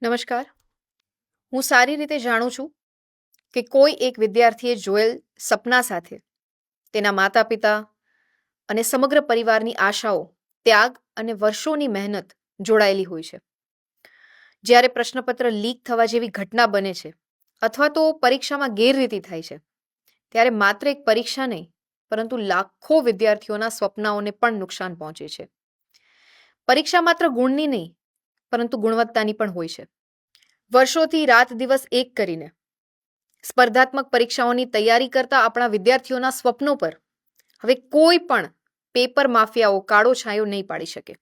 નમસ્કાર. હું સારી રીતે જાણું છું કે કોઈ એક વિદ્યાર્થીએ જોયેલ સપના સાથે તેના માતા-પિતા અને સમગ્ર પરિવારની આશાઓ, ત્યાગ અને વર્ષોની મહેનત જોડાયેલી હોય છે. જ્યારે પ્રશ્નપત્ર લીક થવા જેવી ઘટના બને છે અથવા તો પરીક્ષામાં ગેરરીતિ થાય છે, ત્યારે માત્ર એક પરીક્ષા નહીં, પરંતુ લાખો વિદ્યાર્થીઓના સ્વપ્નાઓને પણ નુકસાન પહોંચે છે. પરીક્ષા માત્ર ગુણની નહીં, પરંતુ ગુણવત્તાની પણ હોય છે. વર્ષોથી રાત દિવસ એક કરીને સ્પર્ધાત્મક પરીક્ષાઓની તૈયારી કરતા આપણા વિદ્યાર્થીઓના સ્વપ્નો પર હવે કોઈ પણ પેપર માફિયાઓ કાળો છાંયો નહીં પાડી શકે.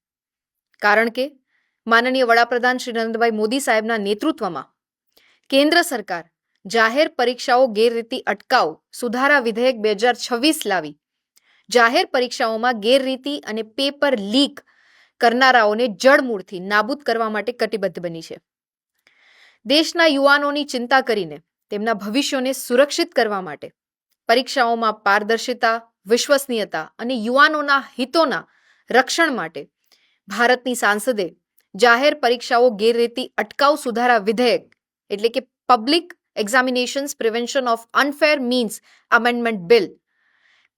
કારણ કે માનનીય વડાપ્રધાન શ્રી નરેન્દ્રભાઈ મોદી સાહેબના નેતૃત્વમાં કેન્દ્ર સરકાર જાહેર પરીક્ષાઓ ગેરરીતિ અટકાવ સુધારા વિધેયક 2026 લાવી જાહેર પરીક્ષાઓમાં ગેરરીતિ અને પેપર લીક કરનારાઓને જડમૂળથી નાબૂદ કરવા માટે કટિબદ્ધ બની છે. દેશના યુવાનોની ચિંતા કરીને તેમના ભવિષ્યોને સુરક્ષિત કરવા માટે પરીક્ષાઓમાં પારદર્શિતા, વિશ્વસનીયતા અને યુવાનોના હિતોના રક્ષણ માટે ભારતની સાંસદે જાહેર પરીક્ષાઓ ગેરરીતિ અટકાવ સુધારા વિધેયક એટલે કે public examinations prevention of unfair means amendment bill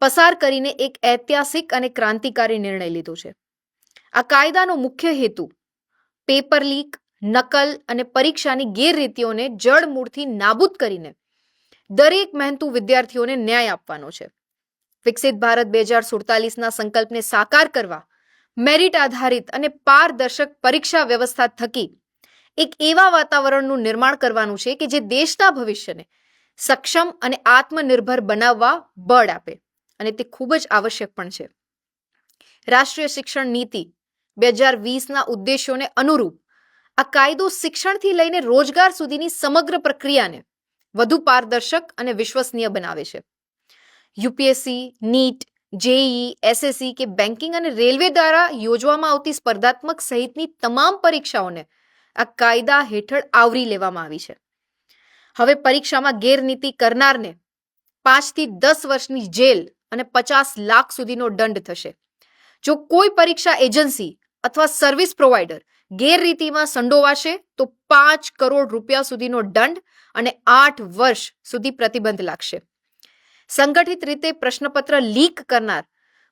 પસાર કરીને એક ઐતિહાસિક અને ક્રાંતિકારી નિર્ણય લીધો છે. આ કાયદાનો મુખ્ય હેતુ પેપર લીક, નકલ અને પરીક્ષાની ગેરરીતિઓને જડમૂળથી નાબૂદ કરીને દરેક મહેનતુ વિદ્યાર્થીઓને ન્યાય આપવાનો છે. વિકસિત ભારત 2047ના સંકલ્પને સાકાર કરવા મેરિટ આધારિત અને પારદર્શક પરીક્ષા વ્યવસ્થા થકી એક એવા વાતાવરણનું નિર્માણ કરવાનું છે કે જે દેશના ભવિષ્યને સક્ષમ અને આત્મનિર્ભર બનાવવા બળ આપે, અને તે ખૂબ જ આવશ્યક પણ છે. રાષ્ટ્રીય શિક્ષણ નીતિ 2020ના ઉદ્દેશોને અનુરૂપ આ કાયદો શિક્ષણથી લઈને રોજગાર સુધીની સમગ્ર પ્રક્રિયાને વધુ પારદર્શક અને વિશ્વસનીય બનાવે છે. યુપીએસસી, નીટ, જેઈઈ, એસએસસી કે બેન્કિંગ અને રેલવે દ્વારા યોજવામાં આવતી સ્પર્ધાત્મક સહિતની તમામ પરીક્ષાઓને આ કાયદા હેઠળ આવરી લેવામાં આવી છે. હવે પરીક્ષામાં ગેરરીતિ કરનારને 5 થી 10 વર્ષની જેલ અને 50 લાખ સુધીનો દંડ થશે. જો કોઈ પરીક્ષા એજન્સી અથવા સર્વિસ પ્રોવાઈડર ગેરરીતિમાં સંડોવાશે તો 5 કરોડ રૂપિયા સુધીનો દંડ અને 8 વર્ષ સુધી પ્રતિબંધ લાગશે. સંગઠિત રીતે પ્રશ્નપત્ર લીક કરનાર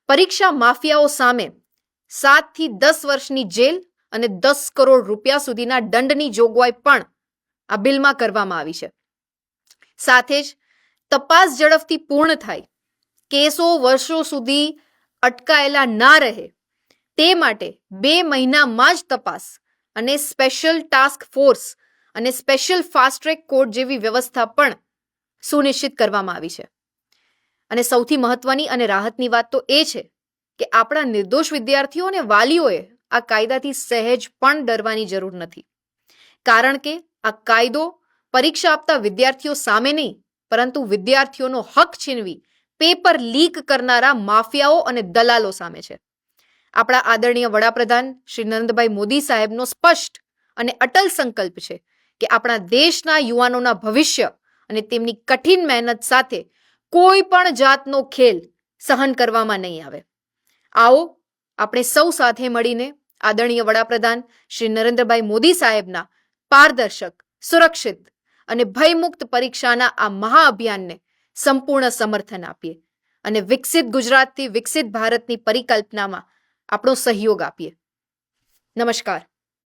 પરીક્ષા માફિયાઓ સામે 7 થી 10 વર્ષની જેલ અને 10 કરોડ રૂપિયા સુધીના દંડની જોગવાઈ પણ આ બિલમાં કરવામાં આવી છે. સાથે જ તપાસ ઝડપથી પૂર્ણ થાય, કેસો વર્ષો સુધી અટકાયેલા ના રહે તે માટે 2 મહિનામાં જ તપાસ અને સ્પેશિયલ ટાસ્ક ફોર્સ અને સ્પેશિયલ ફાસ્ટ ટ્રેક કોર્ટ જેવી વ્યવસ્થા પણ સુનિશ્ચિત કરવામાં આવી છે. અને સૌથી મહત્વની અને રાહતની વાત તો એ છે કે આપણા નિર્દોષ વિદ્યાર્થીઓ અને વાલીઓએ આ કાયદાથી સહેજ પણ ડરવાની જરૂર નથી. કારણ કે આ કાયદો પરીક્ષા આપતા વિદ્યાર્થીઓ સામે નહીં, પરંતુ વિદ્યાર્થીઓનો હક છીનવી પેપર લીક કરનારા માફિયાઓ અને દલાલો સામે છે. આપણા આદરણીય વડાપ્રધાન શ્રી નરેન્દ્રભાઈ મોદી સાહેબનો સ્પષ્ટ અને અટલ સંકલ્પ છે કે આપણા દેશના યુવાનોના ભવિષ્ય અને તેમની કઠિન મહેનત સાથે કોઈ પણ જાતનો ખેલ સહન કરવામાં નહીં આવે. આવો આપણે સૌ સાથે મળીને આદરણીય વડાપ્રધાન શ્રી નરેન્દ્રભાઈ મોદી સાહેબના પારદર્શક, સુરક્ષિત અને ભયમુક્ત પરીક્ષાના આ મહાઅભિયાનને સંપૂર્ણ સમર્થન આપીએ અને વિકસિત ગુજરાતથી વિકસિત ભારતની પરિકલ્પનામાં આપણો સહયોગ આપીએ. નમસ્કાર.